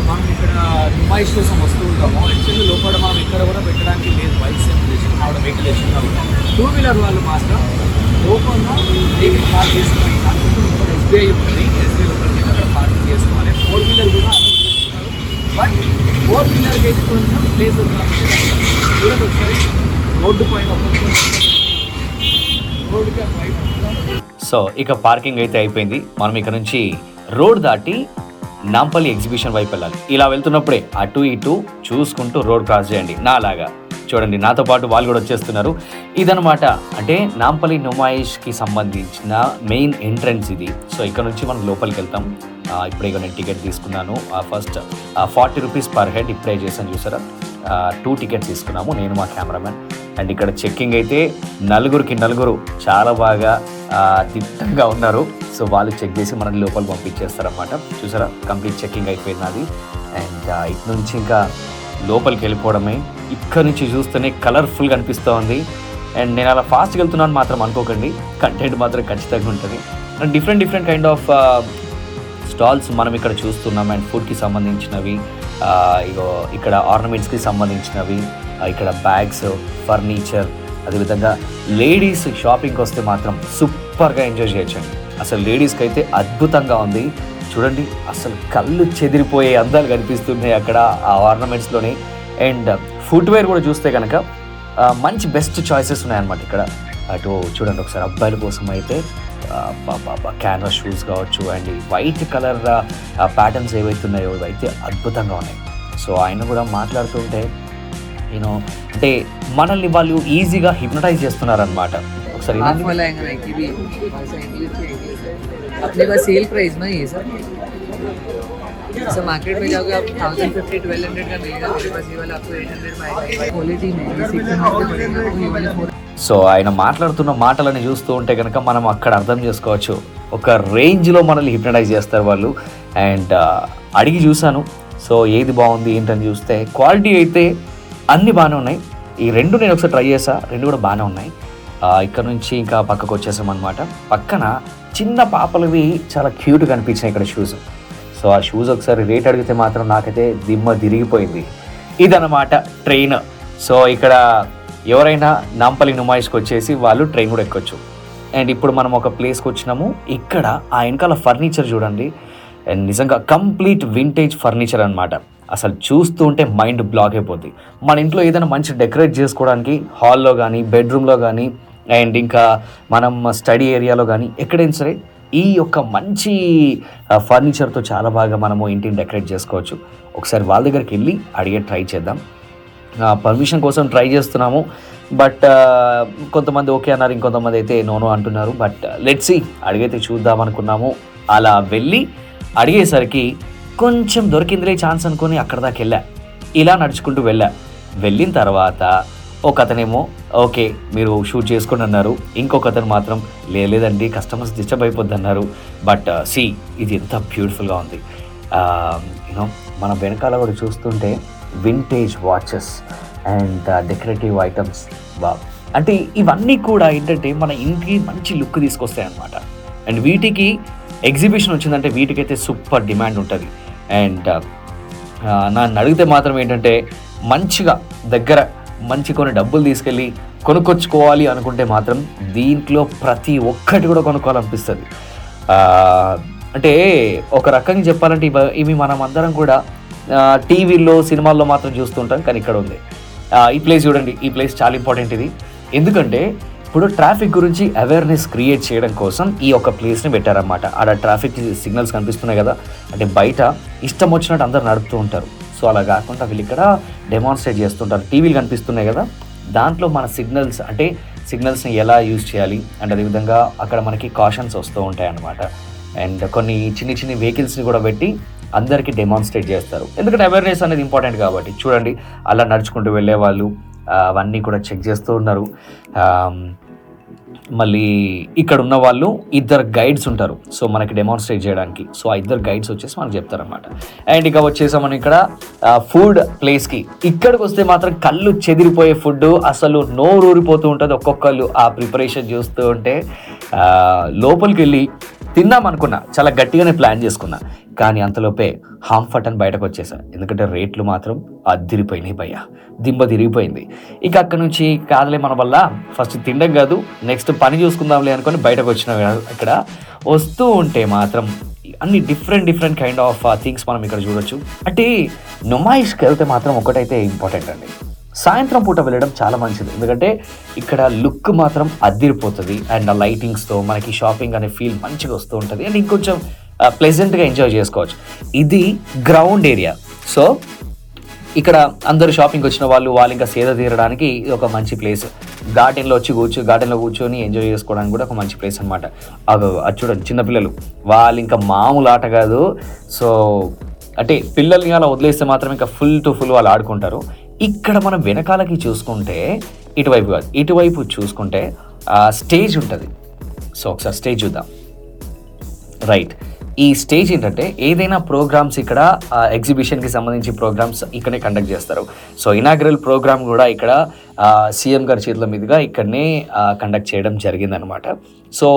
మనం ఇక్కడ నుమాయిష్ కోసం వస్తూ ఉంటాము. యాక్చువల్లీ లోపల మనం ఇక్కడ కూడా పెట్టడానికి లేదు, బైక్స్ ఏమి తెచ్చుకున్నా కూడా వెహికల్ తెచ్చుకున్నా కూడా 2-వీలర్ వాళ్ళు మాత్రం లోపల వెహికల్ పార్క్ చేసుకుని అనుకుంటూ ఇక్కడ ఎస్బీఐ ఉంటుంది, ఎస్బీఐ లోపలికి అక్కడ పార్కింగ్ చేసుకోవాలి. 4-వీలర్ కూడా అలా చేస్తున్నారు. బట్ 4-వీలర్కి అయితే కొంచెం ప్లేస్ చూడండి ఒకసారి రోడ్డు పైన రోడ్డుకి పైన. సో ఇక పార్కింగ్ అయితే అయిపోయింది. మనం ఇక్కడ నుంచి రోడ్ దాటి నాంపల్లి ఎగ్జిబిషన్ వైపు వెళ్ళాలి. ఇలా వెళ్తున్నప్పుడే అటు ఇటు చూసుకుంటూ రోడ్ క్రాస్ చేయండి. నాలాగా చూడండి, నాతో పాటు వాళ్ళు కూడా వచ్చేస్తున్నారు. ఇదనమాట అంటే నాంపల్లి నుమాయిష్కి సంబంధించిన మెయిన్ ఎంట్రన్స్ ఇది. సో ఇక్కడ నుంచి మనం లోపలికి వెళ్తాం. ఇప్పుడే నేను టికెట్ తీసుకున్నాను. ఫస్ట్ 40 రూపీస్ పర్ హెడ్ ఇప్పుడే చేశాను, చూసారా. 2 టికెట్స్ తీసుకున్నాము, నేను మా కెమెరామెన్. అండ్ ఇక్కడ చెక్కింగ్ అయితే నలుగురికి నలుగురు చాలా బాగా దిట్టంగా ఉన్నారు. సో వాళ్ళు చెక్ చేసి మనల్ని లోపల పంపించేస్తారన్నమాట. చూసారా, కంప్లీట్ చెక్కింగ్ అయిపోయింది అది. అండ్ ఇటు నుంచి ఇంకా లోపలికి వెళ్ళిపోవడమే. ఇక్కడ నుంచి చూస్తేనే కలర్ఫుల్గా అనిపిస్తూ ఉంది. అండ్ నేను అలా ఫాస్ట్గా వెళ్తున్నాను మాత్రం అనుకోకండి, కంటెంట్ మాత్రం ఖచ్చితంగా ఉంటుంది. And different kind of stalls మనం ఇక్కడ చూస్తున్నాం. అండ్ ఫుడ్కి సంబంధించినవి, ఇగో ఇక్కడ ఆర్నమెంట్స్కి సంబంధించినవి, ఇక్కడ బ్యాగ్స్, ఫర్నిచర్, అదేవిధంగా లేడీస్ షాపింగ్కి వస్తే మాత్రం సూపర్గా ఎంజాయ్ చేయొచ్చండి. అసలు లేడీస్కి అయితే అద్భుతంగా ఉంది. చూడండి, అసలు కళ్ళు చెదిరిపోయే అందాలు కనిపిస్తున్నాయి అక్కడ ఆ ఆర్నమెంట్స్లోనే. అండ్ ఫుట్వేర్ కూడా చూస్తే కనుక మంచి బెస్ట్ చాయిసెస్ ఉన్నాయన్నమాట ఇక్కడ. అటు చూడండి ఒకసారి అబ్బాయిల కోసం అయితే క్యాన్వాస్ షూస్ కావచ్చు, అండ్ వైట్ కలర్ ప్యాటర్న్స్ ఏవైతే ఉన్నాయో ఇవైతే అద్భుతంగా ఉన్నాయి. సో ఆయన కూడా మాట్లాడుతుంటే యూనో అంటే మనల్ని వాళ్ళు ఈజీగా హిప్నటైజ్ చేస్తున్నారనమాట. ఒకసారి సేల్ ప్రైస్ में ये सब सब मार्केट में जाओगे आप 1050-1200 का मिलेगा, मेरे पास ये वाला आपको 800 में आएगा. क्वालिटी में 600 पड़ेगा, ये वाले 4. సో ఆయన మాట్లాడుతున్న మాటలని చూస్తూ ఉంటే కనుక మనం అక్కడ అర్థం చేసుకోవచ్చు, ఒక రేంజ్లో మనల్ని హిప్నటైజ్ చేస్తారు వాళ్ళు. అండ్ అడిగి చూశాను, సో ఏది బాగుంది ఏంటని చూస్తే క్వాలిటీ అయితే అన్నీ బాగానే ఉన్నాయి. ఈ రెండు నేను ఒకసారి ట్రై చేసా, రెండు కూడా బాగానే ఉన్నాయి. ఇక్కడ నుంచి ఇంకా పక్కకు వచ్చేసామన్నమాట. పక్కన చిన్న పాపలవి చాలా క్యూట్గా అనిపించాయి ఇక్కడ షూస్. సో ఆ షూస్ ఒకసారి రేట్ అడిగితే మాత్రం నాకైతే దిమ్మ తిరిగిపోయింది. ఇదన్నమాట ట్రైన్. సో ఇక్కడ ఎవరైనా నాంపల్లి నుమాయిష్కి వచ్చేసి వాళ్ళు ట్రైన్ కూడా ఎక్కొచ్చు. అండ్ ఇప్పుడు మనం ఒక ప్లేస్కి వచ్చినాము. ఇక్కడ ఆ వెనకాల ఫర్నిచర్ చూడండి, అండ్ నిజంగా కంప్లీట్ వింటేజ్ ఫర్నిచర్ అనమాట. అసలు చూస్తూ ఉంటే మైండ్ బ్లాక్ అయిపోద్ది. మన ఇంట్లో ఏదైనా మంచి డెకరేట్ చేసుకోవడానికి హాల్లో కానీ, బెడ్రూమ్లో కానీ, అండ్ ఇంకా మనం స్టడీ ఏరియాలో కానీ ఎక్కడైనా సరే ఈ యొక్క మంచి ఫర్నిచర్తో చాలా బాగా మనము ఇంటిని డెకరేట్ చేసుకోవచ్చు. ఒకసారి వాళ్ళ దగ్గరికి వెళ్ళి అడిగే ట్రై చేద్దాం. పర్మిషన్ కోసం ట్రై చేస్తున్నాము, బట్ కొంతమంది ఓకే అన్నారు, ఇంకొంతమంది అయితే నోనో అంటున్నారు. బట్ లెట్స్ సీ, అడిగైతే చూద్దాం అనుకున్నాము. అలా వెళ్ళి అడిగేసరికి కొంచెం దొరికిందిలే ఛాన్స్ అనుకొని అక్కడ దాకా ఇలా నడుచుకుంటూ వెళ్ళిన తర్వాత ఒక అతనేమో ఓకే మీరు షూట్ చేసుకోండి అన్నారు, ఇంకొక అతను మాత్రం లేదండి కస్టమర్స్ డిస్టర్బ్ అయిపోద్ది అన్నారు. బట్ సి ఇది ఎంత బ్యూటిఫుల్గా ఉంది. యూనో మన వెనకాల కూడా చూస్తుంటే vintage watches and decorative items, అంటే ఇవన్నీ కూడా ఏంటంటే మన ఇంటికి మంచి లుక్ తీసుకొస్తాయి అన్నమాట. అండ్ వీటికి ఎగ్జిబిషన్ వచ్చిందంటే వీటికైతే సూపర్ డిమాండ్ ఉంటుంది. అండ్ నన్ను అడిగితే మాత్రం ఏంటంటే మంచిగా దగ్గర మంచి కొన్ని డబ్బులు తీసుకెళ్ళి కొనుక్కొచ్చుకోవాలి అనుకుంటే మాత్రం దీంట్లో ప్రతి ఒక్కటి కూడా కొనుక్కోవాలనిపిస్తుంది. అంటే ఒక రకంగా చెప్పాలంటే ఇవి మనం అందరం కూడా టీవీల్లో సినిమాల్లో మాత్రం చూస్తుంటాం, కానీ ఇక్కడ ఉంది. ఈ ప్లేస్ చూడండి, ఈ ప్లేస్ చాలా ఇంపార్టెంట్ ఇది. ఎందుకంటే ఇప్పుడు ట్రాఫిక్ గురించి అవేర్నెస్ క్రియేట్ చేయడం కోసం ఈ యొక్క ప్లేస్ని పెట్టారన్నమాట. ఆడ ట్రాఫిక్ సిగ్నల్స్ కనిపిస్తున్నాయి కదా, అంటే బయట ఇష్టం వచ్చినట్టు అందరు నడుపుతూ ఉంటారు. సో అలా కాకుండా వీళ్ళు ఇక్కడ డెమాన్స్ట్రేట్ చేస్తుంటారు. టీవీలు కనిపిస్తున్నాయి కదా, దాంట్లో మన సిగ్నల్స్ అంటే సిగ్నల్స్ని ఎలా యూజ్ చేయాలి అండ్ అదేవిధంగా అక్కడ మనకి కాషన్స్ వస్తూ ఉంటాయి అన్నమాట. అండ్ కొన్ని చిన్ని వెహికల్స్ని కూడా పెట్టి అందరికీ డెమాన్స్ట్రేట్ చేస్తారు, ఎందుకంటే అవేర్నెస్ అనేది ఇంపార్టెంట్ కాబట్టి. చూడండి అలా నడుచుకుంటూ వెళ్ళే వాళ్ళు అవన్నీ కూడా చెక్ చేస్తూ ఉన్నారు. మళ్ళీ ఇక్కడ ఉన్న వాళ్ళు 2 గైడ్స్ ఉంటారు, సో మనకి డెమాన్స్ట్రేట్ చేయడానికి. సో ఆ 2 గైడ్స్ వచ్చేసి మనకు చెప్తారనమాట. అండ్ ఇక వచ్చేసాం మనం ఇక్కడ ఫుడ్ ప్లేస్కి. ఇక్కడికి వస్తే మాత్రం కళ్ళు చెదిరిపోయే ఫుడ్, అసలు నోరు ఊరిపోతూ ఉంటుంది ఒక్కొక్కళ్ళు ఆ ప్రిపరేషన్ చూస్తూ ఉంటే. లోపలికి వెళ్ళి తిందాం అనుకున్నా, చాలా గట్టిగానే ప్లాన్ చేసుకున్నా, కానీ అంతలోపే హాంఫట్ అని బయటకు వచ్చేసా, ఎందుకంటే రేట్లు మాత్రం అదిరిపోయినాయి భయ్య, దింబ తిరిగిపోయింది. ఇక అక్కడ నుంచి కాదలే మన వల్ల ఫస్ట్ తినడం కాదు నెక్స్ట్ పని చూసుకుందాంలే అనుకొని బయటకు వచ్చిన ఇక్కడ వస్తూ ఉంటే మాత్రం అన్ని డిఫరెంట్ కైండ్ ఆఫ్ థింగ్స్ మనం ఇక్కడ చూడొచ్చు. అంటే నుమాయిష్కి వెళ్తే మాత్రం ఒకటైతే ఇంపార్టెంట్ అండి, సాయంత్రం పూట వెళ్ళడం చాలా మంచిది, ఎందుకంటే ఇక్కడ లుక్ మాత్రం అదిరిపోతుంది అండ్ ఆ లైటింగ్స్తో మనకి షాపింగ్ అనే ఫీల్ మంచిగా వస్తూ ఉంటుంది అండ్ ఇంకొంచెం ప్లెజెంట్గా ఎంజాయ్ చేసుకోవచ్చు. ఇది గ్రౌండ్ ఏరియా, సో ఇక్కడ అందరూ షాపింగ్ వచ్చిన వాళ్ళు ఇంకా సేద తీరడానికి ఇది ఒక మంచి ప్లేస్. గార్డెన్లో కూర్చొని ఎంజాయ్ చేసుకోవడానికి కూడా ఒక మంచి ప్లేస్ అనమాట. అది చూడండి చిన్నపిల్లలు వాళ్ళు ఇంకా మామూలు ఆట కాదు. సో అంటే పిల్లల్ని అలా వదిలేస్తే మాత్రం ఇంకా ఫుల్ టు ఫుల్ వాళ్ళు ఆడుకుంటారు. ఇక్కడ మనం వెనకాలకి చూసుకుంటే ఇటువైపు చూసుకుంటే స్టేజ్ ఉంటుంది. సో ఒకసారి స్టేజ్ చూద్దాం. రైట్, ఈ స్టేజ్ ఏంటంటే ఏదైనా ప్రోగ్రామ్స్ ఇక్కడ ఎగ్జిబిషన్కి సంబంధించి ప్రోగ్రామ్స్ ఇక్కడనే కండక్ట్ చేస్తారు. సో ఇనాగ్రల్ ప్రోగ్రామ్ కూడా ఇక్కడ సీఎం గారి చేతుల మీదుగా ఇక్కడనే కండక్ట్ చేయడం జరిగిందనమాట. సో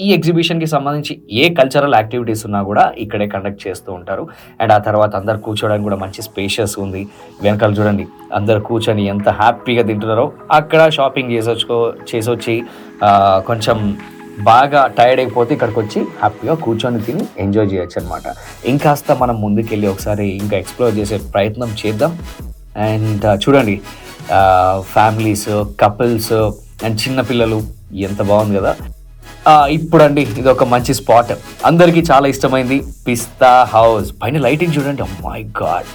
ఈ ఎగ్జిబిషన్కి సంబంధించి ఏ కల్చరల్ యాక్టివిటీస్ ఉన్నా కూడా ఇక్కడే కండక్ట్ చేస్తూ ఉంటారు. అండ్ ఆ తర్వాత అందరు కూర్చోడానికి కూడా మంచి స్పేషియస్ ఉంది. వెనకాల చూడండి అందరు కూర్చొని ఎంత హ్యాపీగా తింటున్నారో. అక్కడ షాపింగ్ చేసొచ్చి కొంచెం బాగా టైర్డ్ అయిపోతే ఇక్కడికి వచ్చి హ్యాపీగా కూర్చొని తిని ఎంజాయ్ చేయొచ్చు అనమాట. ఇంకాస్త మనం ముందుకెళ్ళి ఒకసారి ఇంకా ఎక్స్ప్లోర్ చేసే ప్రయత్నం చేద్దాం. అండ్ చూడండి ఫ్యామిలీస్, కపుల్స్ అండ్ చిన్నపిల్లలు ఎంత బాగుంది కదా. ఇప్పుడు అండి ఇది ఒక మంచి స్పాట్, అందరికీ చాలా ఇష్టమైంది, పిస్తా హౌస్. పైన లైటింగ్ చూడండి, ఓ మై గాడ్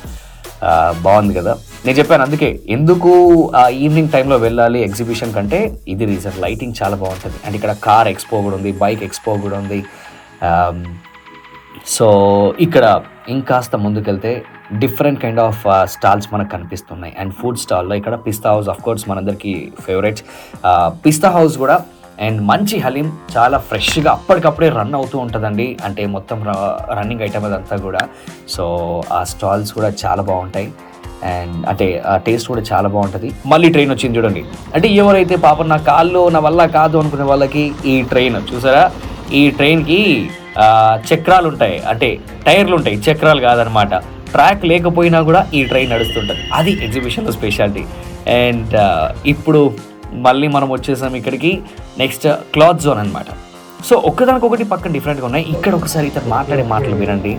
బాగుంది కదా. నేను చెప్పాను అందుకే ఎందుకు ఈవినింగ్ టైంలో వెళ్ళాలి ఎగ్జిబిషన్ కంటే ఇది రీజన్, లైటింగ్ చాలా బాగుంటుంది. అండ్ ఇక్కడ కార్ ఎక్స్పో కూడా ఉంది, బైక్ ఎక్స్పో కూడా ఉంది. సో ఇక్కడ ఇంకాస్త ముందుకెళ్తే డిఫరెంట్ కైండ్ ఆఫ్ స్టాల్స్ మనకు కనిపిస్తున్నాయి. అండ్ ఫుడ్ స్టాల్లో ఇక్కడ పిస్తా హౌస్ ఆఫ్ కోర్స్ మనందరికీ ఫేవరెట్ పిస్తా హౌస్ కూడా. అండ్ మంచి హలీం చాలా ఫ్రెష్గా అప్పటికప్పుడే రన్ అవుతూ ఉంటుందండి, అంటే మొత్తం రన్నింగ్ ఐటమ్ అదంతా కూడా. సో ఆ స్టాల్స్ కూడా చాలా బాగుంటాయి అండ్ అంటే ఆ టేస్ట్ కూడా చాలా బాగుంటుంది. మళ్ళీ ట్రైన్ వచ్చింది చూడండి, అంటే ఎవరైతే పాపం నా కాళ్ళు నా వల్ల కాదు అనుకునే వాళ్ళకి ఈ ట్రైన్ చూసారా, ఈ ట్రైన్కి చక్రాలు ఉంటాయి, అంటే టైర్లు ఉంటాయి, చక్రాలు కాదనమాట. ట్రాక్ లేకపోయినా కూడా ఈ ట్రైన్ నడుస్తుంటుంది, అది ఎగ్జిబిషన్లో స్పెషాలిటీ. అండ్ ఇప్పుడు మళ్ళీ మనం వచ్చేసాం ఇక్కడికి, నెక్స్ట్ క్లాత్ జోన్ అనమాట. సో ఒక్కదానికొకటి పక్కన డిఫరెంట్గా ఉన్నాయి. ఇక్కడ ఒకసారి ఇతను మాట్లాడే మాటలు వినండి.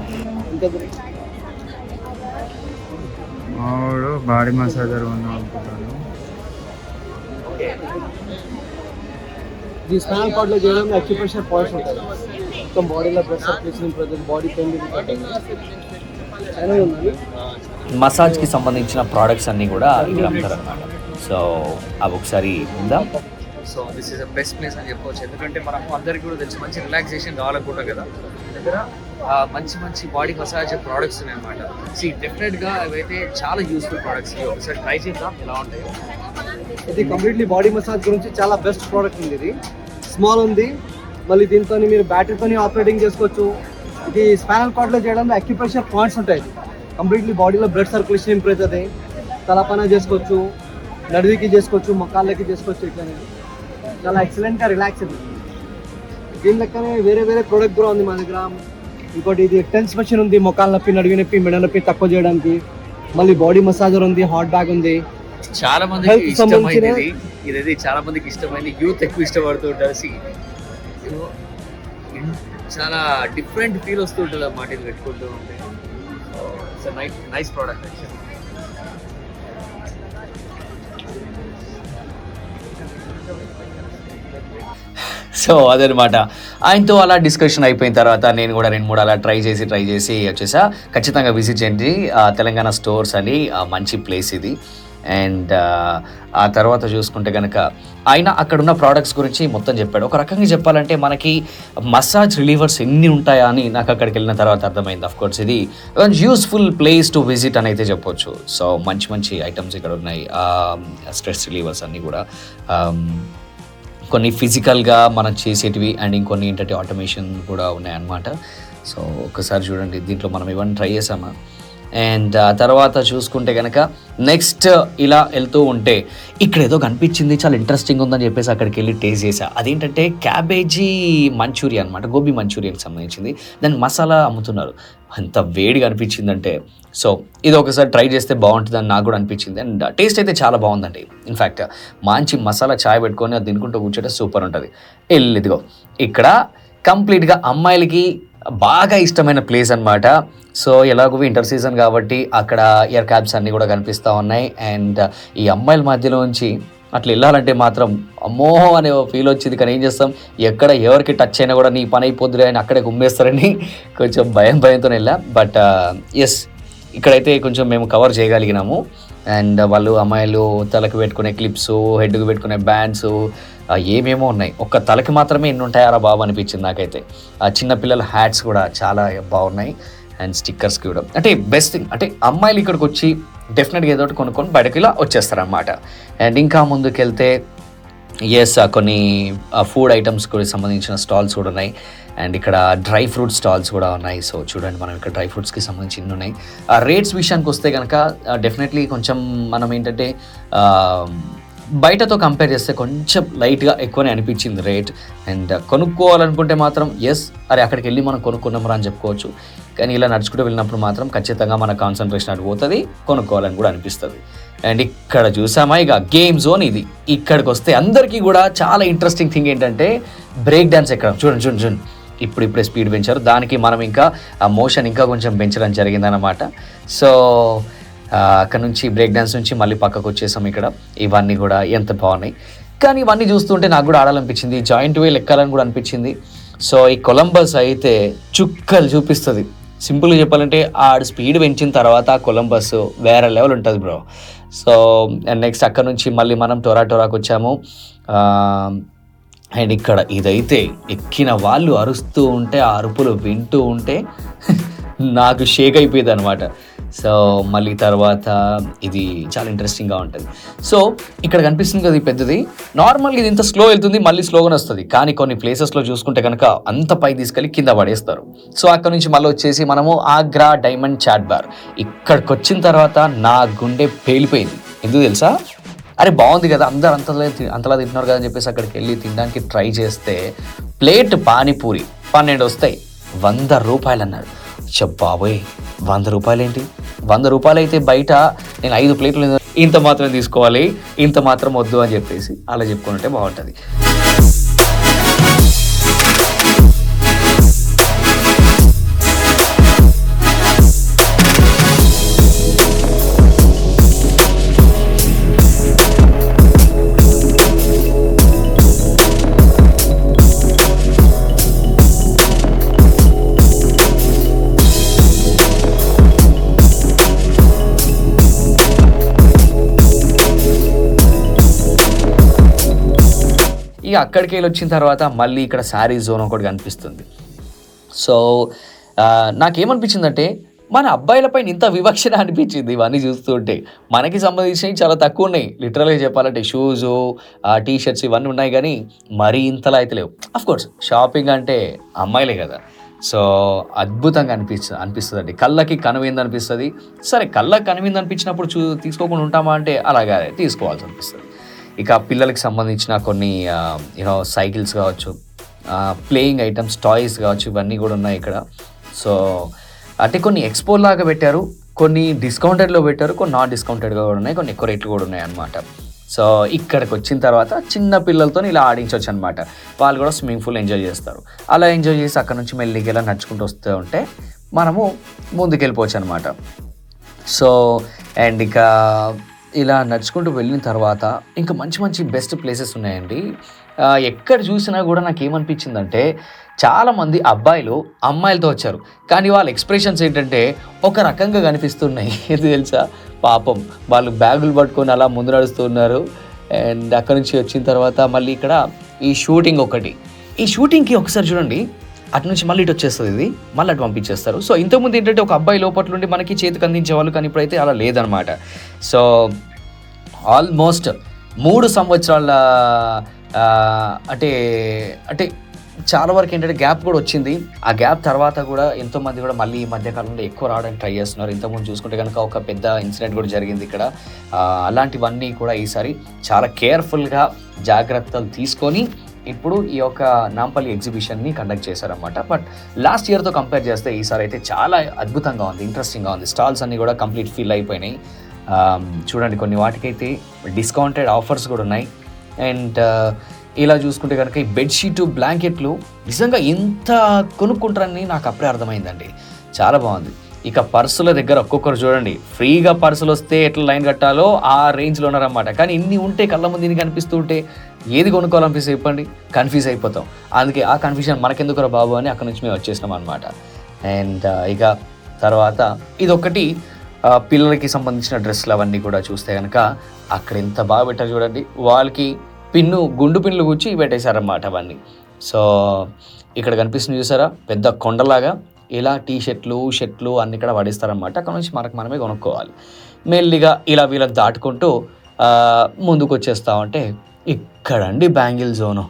బాడీ మసాజర్ అనుకుంటాను. ఈ స్పానల్ కార్డ్లో చేయడం అక్యుప్రెషర్ పాయింట్స్ ఉంటాయి, మొత్తం బాడీలో blood circulation present body pain మసాజ్కి సంబంధించిన ప్రోడక్ట్స్ అన్నీ కూడా ఇక్కడ అమ్ముతారు అనమాట. సో అవి ఒకసారి ఉందా. So this is the best place అని చెప్పవచ్చు, ఎందుకంటే మనం అందరికీ కూడా తెలిసి మంచి రిలాక్సేషన్ కావాలనుకుంటాం కదా. దగ్గర మంచి బాడీ మసాజ్ ప్రోడక్ట్స్ ఉన్నాయి అనమాట. డెఫినెట్గా అవైతే చాలా యూస్ఫుల్ ప్రోడక్ట్స్, ఒకసారి ట్రై చేద్దాం ఎలా ఉంటాయి. ఇది కంప్లీట్లీ బాడీ మసాజ్ గురించి చాలా బెస్ట్ ప్రోడక్ట్ ఉంది. ఇది స్మాల్ ఉంది, మళ్ళీ దీంతో మీరు బ్యాటరీతో ఆపరేటింగ్ చేసుకోవచ్చు. ఇది స్పానల్ కార్డ్లో చేయడంలో అక్యుప్రెషర్ పాయింట్స్ ఉంటాయి. కంప్లీట్లీ బాడీలో బ్లడ్ సర్క్యులేషన్ ఇంప్రూవ్ అవుతుంది. తలపన చేసుకోవచ్చు, నడువికి చేసుకోవచ్చు, మొక్కాళ్ళకి చేసుకోవచ్చు. ఇట్లనే చాలా ఎక్సలెంట్గా రిలాక్స్ అవుతుంది. దీని లెక్కనే వేరే ప్రోడక్ట్ కూడా ఉంది మా దగ్గర. ఇంకోటి ఇది టెన్స్ మెషిన్ ఉంది, మొక్కాల నొప్పి, నడువి నొప్పి, మెడ నొప్పి తక్కువ చేయడానికి. మళ్ళీ బాడీ మసాజర్ ఉంది, హాట్ బ్యాగ్ ఉంది. చాలా మందికి ఇష్టమైంది ఇది, చాలా మందికి ఇష్టమైంది, యూత్ ఎక్కువ ఇష్టపడుతూ ఉంటారు. చాలా డిఫరెంట్ ఫీల్ వస్తూ ఉంటుంది అన్నమాట ఇది పెట్టుకుంటూ ఉంటే. Nice product actually. సో అదనమాట, ఆయనతో అలా డిస్కషన్ అయిపోయిన తర్వాత నేను కూడా 2-3 అలా ట్రై చేసి వచ్చేసా. ఖచ్చితంగా విజిట్ చేయండి తెలంగాణ స్టోర్స్ అని, మంచి ప్లేస్ ఇది. అండ్ ఆ తర్వాత చూసుకుంటే కనుక ఆయన అక్కడున్న ప్రోడక్ట్స్ గురించి మొత్తం చెప్పాడు. ఒక రకంగా చెప్పాలంటే మనకి మసాజ్ రిలీవర్స్ ఎన్ని ఉంటాయా అని నాకు అక్కడికి వెళ్ళిన తర్వాత అర్థమైంది. ఆఫ్ కోర్స్ ఇది యూస్ఫుల్ ప్లేస్ టు విజిట్ అని అయితే చెప్పొచ్చు. సో మంచి ఐటమ్స్ ఇక్కడ ఉన్నాయి, స్ట్రెస్ రిలీవర్స్ అన్నీ కూడా. కొన్ని ఫిజికల్గా మనం చేసేటివి అండ్ ఇంకొన్ని ఏంటంటే ఆటోమేషన్ కూడా ఉన్నాయన్నమాట. సో ఒకసారి చూడండి, దీంట్లో మనం ఇవన్నీ ట్రై చేసామా. అండ్ తర్వాత చూసుకుంటే కనుక నెక్స్ట్ ఇలా వెళ్తూ ఉంటే ఇక్కడ ఏదో కనిపించింది, చాలా ఇంట్రెస్టింగ్ ఉందని చెప్పేసి అక్కడికి వెళ్ళి టేస్ట్ చేసా. అదేంటంటే క్యాబేజీ మంచూరియా అనమాట, గోబీ మంచూరియాకి సంబంధించింది. దాని మసాలా అమ్ముతున్నారు. అంత వేడిగా అనిపించిందంటే సో ఇది ఒకసారి ట్రై చేస్తే బాగుంటుందని నాకు కూడా అనిపించింది. అండ్ టేస్ట్ అయితే చాలా బాగుందండి. ఇన్ఫ్యాక్ట్ మంచి మసాలా చాయ్ పెట్టుకొని అది తినుకుంటూ కూర్చుంటే సూపర్ ఉంటుంది. ఇదిగో ఇక్కడ కంప్లీట్గా అమ్మాయిలకి బాగా ఇష్టమైన ప్లేస్ అనమాట. సో ఎలాగో వింటర్ సీజన్ కాబట్టి అక్కడ ఇయర్ క్యాప్స్ అన్నీ కూడా కనిపిస్తూ ఉన్నాయి. అండ్ ఈ అమ్మాయిల మధ్యలో నుంచి అట్లా వెళ్ళాలంటే మాత్రం అమ్మో అనే ఫీల్ వచ్చింది. కానీ ఏం చేస్తాం, ఎక్కడ ఎవరికి టచ్ అయినా కూడా నీ పని అయిపోద్దులే అని అక్కడే గుమ్మేస్తారని కొంచెం భయంతో వెళ్ళా. బట్ ఎస్, ఇక్కడైతే కొంచెం మేము కవర్ చేయగలిగినాము. అండ్ వాళ్ళు అమ్మాయిలు తలకు పెట్టుకునే క్లిప్స్, హెడ్కి పెట్టుకునే బ్యాండ్స్ ఏమేమో ఉన్నాయి. ఒక్క తలకి మాత్రమే ఎన్ని ఉంటాయారా బాబు అనిపించింది నాకైతే. చిన్నపిల్లల హ్యాట్స్ కూడా చాలా బాగున్నాయి. అండ్ స్టిక్కర్స్ కూడా అంటే బెస్ట్ థింగ్ అంటే అమ్మాయిలు ఇక్కడికి వచ్చి డెఫినెట్గా ఏదో ఒకటి కొనుక్కొని బయటకు ఇలా వచ్చేస్తారనమాట. అండ్ ఇంకా ముందుకు వెళ్తే కొన్ని ఫుడ్ ఐటమ్స్ కూడా సంబంధించిన స్టాల్స్ కూడా ఉన్నాయి. అండ్ ఇక్కడ డ్రై ఫ్రూట్ స్టాల్స్ కూడా ఉన్నాయి. సో చూడండి, మనం ఇక్కడ డ్రై ఫ్రూట్స్కి సంబంధించి ఇన్ని ఉన్నాయి. రేట్స్ విషయానికి వస్తే కనుక డెఫినెట్లీ కొంచెం మనం ఏంటంటే బయటతో కంపేర్ చేస్తే కొంచెం లైట్గా ఎక్కువనే అనిపించింది రేట్. అండ్ కొనుక్కోవాలనుకుంటే మాత్రం అరే అక్కడికి వెళ్ళి మనం కొనుక్కున్నామరా అని చెప్పుకోవచ్చు. కానీ ఇలా నడుచుకుంటూ వెళ్ళినప్పుడు మాత్రం ఖచ్చితంగా మన కాన్సన్ట్రేషన్ అటు పోతుంది, కొనుక్కోవాలని కూడా అనిపిస్తుంది. అండ్ ఇక్కడ చూసామా ఇక గేమ్ జోన్ ఇది. ఇక్కడికి వస్తే అందరికీ కూడా చాలా ఇంట్రెస్టింగ్ థింగ్ ఏంటంటే బ్రేక్ డాన్స్ ఎక్కడం. చూడండి ఇప్పుడిప్పుడే స్పీడ్ పెంచారు, దానికి మనం ఇంకా ఆ మోషన్ ఇంకా కొంచెం పెంచడం జరిగిందన్నమాట. సో అక్కడ నుంచి బ్రేక్ డాన్స్ నుంచి మళ్ళీ పక్కకు వచ్చేసాం. ఇక్కడ ఇవన్నీ కూడా ఎంత బాగున్నాయి. కానీ ఇవన్నీ చూస్తుంటే నాకు కూడా ఆడాలనిపించింది, జాయింట్ వీల్ ఎక్కాలని కూడా అనిపించింది. సో ఈ కొలంబస్ అయితే చుక్కలు చూపిస్తుంది. సింపుల్గా చెప్పాలంటే ఆడు స్పీడ్ పెంచిన తర్వాత ఆ కొలంబస్ వేరే లెవెల్ ఉంటుంది బ్రో. సో నెక్స్ట్ అక్కడ నుంచి మళ్ళీ మనం టొరాటోరాకు వచ్చాము. అండ్ ఇక్కడ ఇదైతే ఎక్కిన వాళ్ళు అరుస్తూ ఉంటే ఆ అరుపులు వింటూ ఉంటే నాకు షేక్ అయిపోయేది అనమాట. సో మళ్ళీ తర్వాత ఇది చాలా ఇంట్రెస్టింగ్గా ఉంటుంది. సో ఇక్కడ కనిపిస్తుంది కదా ఈ పెద్దది, నార్మల్గా ఇది ఇంత స్లో వెళ్తుంది, మళ్ళీ స్లోగానే వస్తుంది. కానీ కొన్ని ప్లేసెస్లో చూసుకుంటే కనుక అంత పై తీసుకెళ్ళి కింద పడేస్తారు. సో అక్కడ నుంచి మళ్ళీ వచ్చేసి మనము ఆగ్రా డైమండ్ చాట్ బార్. ఇక్కడికి వచ్చిన తర్వాత నా గుండె పేలిపోయింది. ఎందుకు తెలుసా, అరే బాగుంది కదా, అందరూ అంతలా తింటున్నారు కదా అని చెప్పేసి అక్కడికి వెళ్ళి తినడానికి ట్రై చేస్తే ప్లేట్ పానీపూరి 12 వస్తాయి, 100 రూపాయలు అన్నాడు. బాబోయ్ 100 రూపాయలు ఏంటి, 100 రూపాయలు అయితే బయట నేను 5 ప్లేట్లు ఇంత మాత్రం తీసుకోవాలి, ఇంత మాత్రం వద్దు అని చెప్పేసి అలా చెప్పుకుంటే బాగుంటుంది. ఇక అక్కడికి వెళ్ళి వచ్చిన తర్వాత మళ్ళీ ఇక్కడ శారీ జోన్ ఒకటి కనిపిస్తుంది. సో నాకేమనిపించిందంటే మన అబ్బాయిలపైన ఇంత వివక్షణ అనిపించింది ఇవన్నీ చూస్తుంటే. మనకి సంబంధించినవి చాలా తక్కువ ఉన్నాయి, లిటరల్గా చెప్పాలంటే షూజు, టీ షర్ట్స్ ఇవన్నీ ఉన్నాయి, కానీ మరీ ఇంతలా అయితే లేవు. అఫ్కోర్స్ షాపింగ్ అంటే అమ్మాయిలే కదా, సో అద్భుతంగా అనిపిస్తుంది అండి. కళ్ళకి కనువింది అనిపిస్తుంది. సరే కళ్ళకి కనువింది అనిపించినప్పుడు తీసుకోకుండా ఉంటామా అంటే అలాగే తీసుకోవాల్సి అనిపిస్తుంది. ఇక పిల్లలకి సంబంధించిన కొన్ని సైకిల్స్ కావచ్చు, ప్లేయింగ్ ఐటమ్స్, టాయ్స్ కావచ్చు, ఇవన్నీ కూడా ఉన్నాయి ఇక్కడ. సో అంటే కొన్ని ఎక్స్పో లాగా పెట్టారు, కొన్ని డిస్కౌంటెడ్లో పెట్టారు, కొన్ని నాన్ డిస్కౌంటెడ్గా కూడా ఉన్నాయి, కొన్ని ఎక్కువ రేట్లు కూడా ఉన్నాయి అన్నమాట. సో ఇక్కడికి వచ్చిన తర్వాత చిన్న పిల్లలతో ఇలా ఆడించవచ్చు అనమాట. వాళ్ళు కూడా స్విమ్మింగ్ పూల్ ఎంజాయ్ చేస్తారు. అలా ఎంజాయ్ చేసి అక్కడ నుంచి మెల్లిగా ఇలా నడుచుకుంటూ వస్తూ ఉంటే మనము ముందుకెళ్ళిపోవచ్చు అనమాట. సో అండ్ ఇక ఇలా నడుచుకుంటూ వెళ్ళిన తర్వాత ఇంకా మంచి మంచి బెస్ట్ ప్లేసెస్ ఉన్నాయండి. ఎక్కడ చూసినా కూడా నాకు ఏమనిపించిందంటే చాలామంది అబ్బాయిలు అమ్మాయిలతో వచ్చారు, కానీ వాళ్ళ ఎక్స్ప్రెషన్స్ ఏంటంటే ఒక రకంగా కనిపిస్తున్నాయి. ఎందుకు తెలుసా, పాపం వాళ్ళు బ్యాగులు పట్టుకొని అలా ముందు నడుస్తున్నారు. అండ్ అక్కడ నుంచి వచ్చిన తర్వాత మళ్ళీ ఇక్కడ ఈ షూటింగ్ ఒకటి, ఈ షూటింగ్కి ఒకసారి చూడండి, అటు నుంచి మళ్ళీ ఇటు వచ్చేస్తుంది, ఇది మళ్ళీ అటు పంపించేస్తారు. సో ఇంతకుముందు ఏంటంటే ఒక అబ్బాయి లోపల నుండి మనకి చేతికి అందించేవాళ్ళు, కానీ ఇప్పుడైతే అలా లేదనమాట. సో ఆల్మోస్ట్ 3 సంవత్సరాల అంటే చాలా వరకు ఏంటంటే గ్యాప్ కూడా వచ్చింది. ఆ గ్యాప్ తర్వాత కూడా ఎంతోమంది కూడా మళ్ళీ ఈ మధ్యకాలంలో ఎక్కువ రావడానికి ట్రై చేస్తున్నారు. ఇంతకుముందు చూసుకుంటే కనుక ఒక పెద్ద ఇన్సిడెంట్ కూడా జరిగింది ఇక్కడ. అలాంటివన్నీ కూడా ఈసారి చాలా కేర్ఫుల్గా జాగ్రత్తలు తీసుకొని ఇప్పుడు ఈ యొక్క నాంపల్లి ఎగ్జిబిషన్ని కండక్ట్ చేశారనమాట. బట్ లాస్ట్ ఇయర్తో కంపేర్ చేస్తే ఈసారి అయితే చాలా అద్భుతంగా ఉంది, ఇంట్రెస్టింగ్గా ఉంది. స్టాల్స్ అన్నీ కూడా కంప్లీట్ ఫిల్ అయిపోయినాయి. చూడండి, కొన్ని వాటికైతే డిస్కౌంటెడ్ ఆఫర్స్ కూడా ఉన్నాయి. అండ్ ఇలా చూసుకుంటే కనుక ఈ బెడ్షీటు, బ్లాంకెట్లు నిజంగా ఎంత కొనుక్కుంటారని నాకు అప్పుడే అర్థమైందండి. చాలా బాగుంది. ఇక పర్సుల దగ్గర ఒక్కొక్కరు చూడండి, ఫ్రీగా పర్సులు వస్తే ఎట్లా లైన్ కట్టాలో ఆ రేంజ్లో ఉన్నారన్నమాట. కానీ ఇన్ని ఉంటే కళ్ళ ముందు ఇన్ని కనిపిస్తూ ఉంటే ఏది కొనుక్కోవాలనిపిస్తే చెప్పండి, కన్ఫ్యూజ్ అయిపోతాం. అందుకే ఆ కన్ఫ్యూజన్ మనకెందుకురా బాబు అని అక్కడ నుంచి మేము వచ్చేసినాం అనమాట. అండ్ ఇక తర్వాత ఇదొకటి పిల్లలకి సంబంధించిన డ్రెస్సులు అవన్నీ కూడా చూస్తే కనుక అక్కడ ఎంత బాగా పెట్టారు చూడండి. వాళ్ళకి గుండు పిన్నులు కూర్చి పెట్టేశారన్నమాట అవన్నీ. సో ఇక్కడ కనిపిస్తుంది చూసారా, పెద్ద కొండలాగా ఇలా టీషర్ట్లు, షర్ట్లు అన్ని ఇక్కడ పడేస్తారనమాట. అక్కడ నుంచి మనమే కొనుక్కోవాలి. మెల్లిగా ఇలా వీళ్ళని దాటుకుంటూ ముందుకు వచ్చేస్తామంటే ఇక్కడండి బ్యాంగిల్ జోను.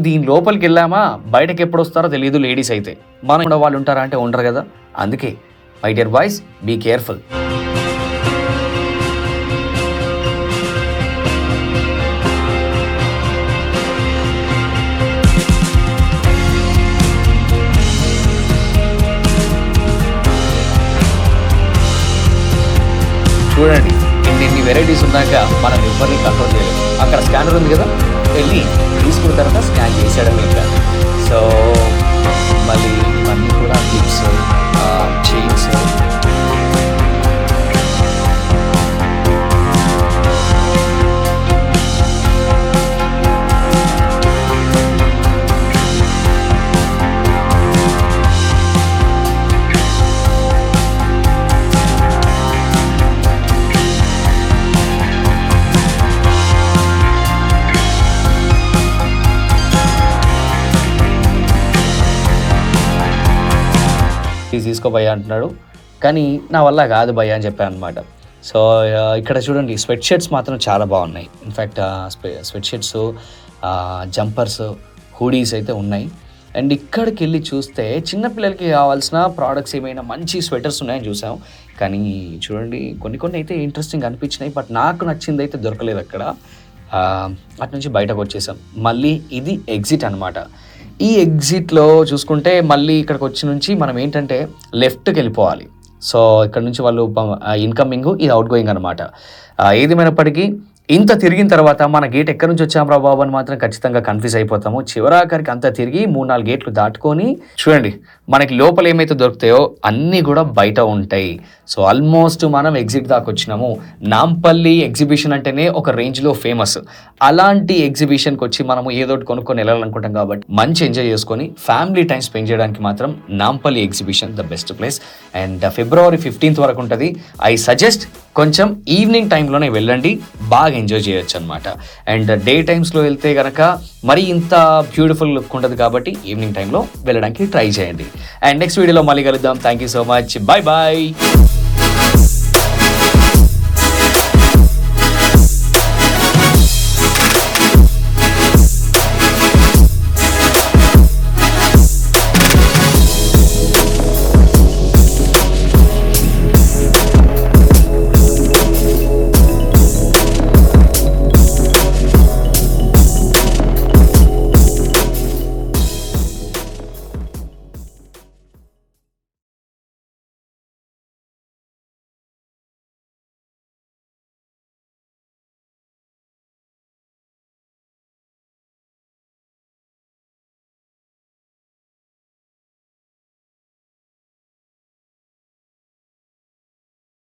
దీని లోపలికి వెళ్ళామా బయటకు ఎప్పుడు వస్తారో తెలియదు లేడీస్ అయితే. మనం కూడా వాళ్ళు ఉంటారా అంటే ఉండరు కదా. అందుకే my dear boys, be careful. చూడండి, ఇన్ని వెరైటీస్ ఉన్నాక మనం ఎవరిని కంట్రోల్ చేయలేము. అక్కడ స్కానర్ ఉంది కదా, వెళ్ళి తీసుకున్న తర్వాత స్కాన్ చేసేయడం ఇంకా. సో మళ్ళీ ఇవన్నీ కూడా క్లిప్స్, చైన్స్, తీసుకోబోయా అంటున్నాడు. కానీ నా వల్ల కాదు భయ్య అని చెప్పాను అనమాట. సో ఇక్కడ చూడండి, స్వెట్ షర్ట్స్ మాత్రం చాలా బాగున్నాయి. In fact sweat shirts, jumpers, hoodies అయితే ఉన్నాయి. అండ్ ఇక్కడికి వెళ్ళి చూస్తే చిన్నపిల్లలకి కావాల్సిన ప్రోడక్ట్స్ ఏమైనా మంచి స్వెటర్స్ ఉన్నాయని చూసాం. కానీ చూడండి, కొన్ని అయితే ఇంట్రెస్టింగ్ అనిపించినాయి. బట్ నాకు నచ్చింది అయితే దొరకలేదు అక్కడ. అటు నుంచి బయటకు వచ్చేసాం. మళ్ళీ ఇది ఎగ్జిట్ అనమాట. ఈ ఎగ్జిట్లో చూసుకుంటే మళ్ళీ ఇక్కడికి వచ్చి నుంచి మనం ఏంటంటే లెఫ్ట్కి వెళ్ళిపోవాలి. సో ఇక్కడ నుంచి వాళ్ళు ఇన్కమింగ్, ఇది అవుట్ గోయింగ్ అనమాట. ఏదేమైనప్పటికీ ఇంత తిరిగిన తర్వాత మన గేట్ ఎక్కడి నుంచి వచ్చామరా బాబు అని మాత్రం ఖచ్చితంగా కన్ఫ్యూజ్ అయిపోతాము. చివరాఖరికి అంతా తిరిగి 3-4 గేట్లు దాటుకొని చూడండి, మనకి లోపల ఏమైతే దొరుకుతాయో అన్నీ కూడా బయట ఉంటాయి. సో ఆల్మోస్ట్ మనం ఎగ్జిట్ దాకా వచ్చినాము. నాంపల్లి ఎగ్జిబిషన్ అంటేనే ఒక రేంజ్లో ఫేమస్. అలాంటి ఎగ్జిబిషన్కి వచ్చి మనము ఏదోటి కొనుక్కొని వెళ్ళాలనుకుంటాం కాబట్టి మంచి ఎంజాయ్ చేసుకొని ఫ్యామిలీ టైం స్పెండ్ చేయడానికి మాత్రం Nampally exhibition the best place. And February 15th వరకు ఉంటుంది. ఐ సజెస్ట్ కొంచెం ఈవినింగ్ టైంలోనే వెళ్ళండి, బాగా ఎంజాయ్ చేయొచ్చు అనమాట. అండ్ డే టైమ్స్లో వెళ్తే కనుక మరి ఇంత బ్యూటిఫుల్ లుక్ ఉంటుంది కాబట్టి ఈవినింగ్ టైంలో వెళ్ళడానికి ట్రై చేయండి. అండ్ నెక్స్ట్ వీడియోలో మళ్ళీ కలుద్దాం. Thank you so much. Bye bye.